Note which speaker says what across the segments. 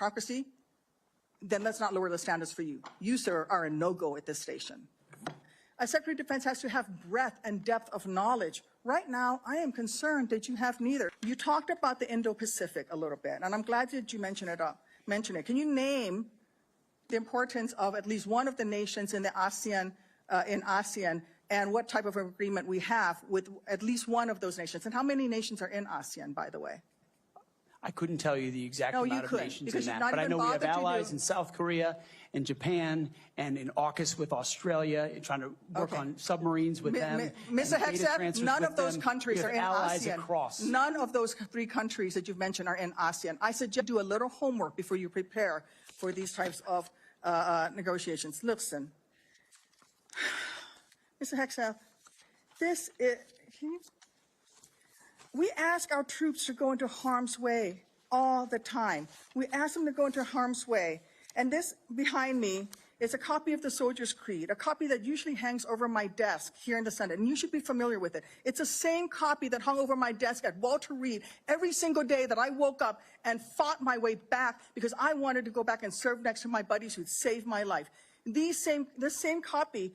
Speaker 1: meritocracy, then let's not lower the standards for you. You, sir, are a no-go at this station. A Secretary of Defense has to have breadth and depth of knowledge. Right now, I am concerned that you have neither. You talked about the Indo-Pacific a little bit, and I'm glad that you mentioned it. Can you name the importance of at least one of the nations in the ASEAN, and what type of agreement we have with at least one of those nations? And how many nations are in ASEAN, by the way?
Speaker 2: I couldn't tell you the exact amount of nations in that, but I know we have allies in South Korea and Japan and in AUKUS with Australia, trying to work on submarines with them.
Speaker 1: Mr. Hegseth, none of those countries are in ASEAN.
Speaker 2: Across.
Speaker 1: None of those 3 countries that you've mentioned are in ASEAN. I suggest you do a little homework before you prepare for these types of negotiations. Listen, Mr. Hegseth, we ask our troops to go into harm's way all the time. We ask them to go into harm's way. And this behind me is a copy of the Soldier's Creed, a copy that usually hangs over my desk here in the Senate, and you should be familiar with it. It's the same copy that hung over my desk at Walter Reed every single day that I woke up and fought my way back because I wanted to go back and serve next to my buddies who'd saved my life. This same copy,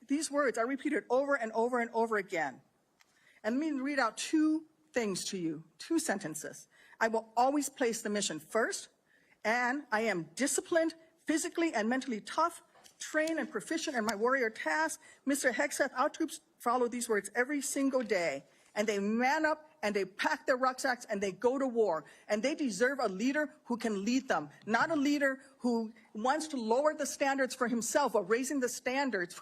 Speaker 1: these words are repeated over and over and over again. And let me read out 2 things to you, 2 sentences. I will always place the mission first, and I am disciplined, physically and mentally tough, trained and proficient in my warrior task. Mr. Hegseth, our troops follow these words every single day, and they man up and they pack their rucksacks and they go to war. And they deserve a leader who can lead them, not a leader who wants to lower the standards for himself or raising the standards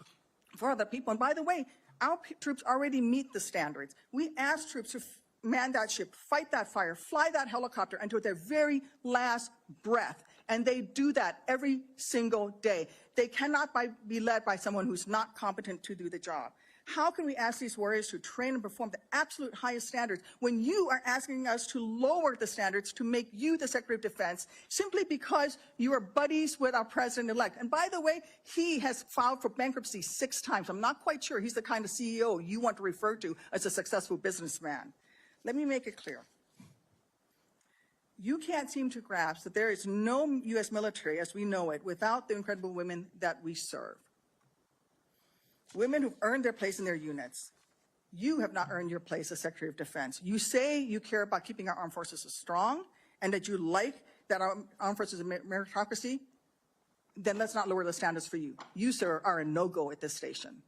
Speaker 1: for other people. And by the way, our troops already meet the standards. We ask troops to man that ship, fight that fire, fly that helicopter until their very last breath. And they do that every single day. They cannot be led by someone who's not competent to do the job. How can we ask these warriors to train and perform the absolute highest standards when you are asking us to lower the standards to make you the Secretary of Defense simply because you are buddies with our President-elect? And by the way, he has filed for bankruptcy 6 times. I'm not quite sure he's the kind of CEO you want to refer to as a successful businessman. Let me make it clear. You can't seem to grasp that there is no U.S. military as we know it without the incredible women that we serve. Women who've earned their place in their units. You have not earned your place as Secretary of Defense. You say you care about keeping our armed forces strong and that you like that our armed forces are meritocracy. Then let's not lower the standards for you. You, sir, are a no-go at this station.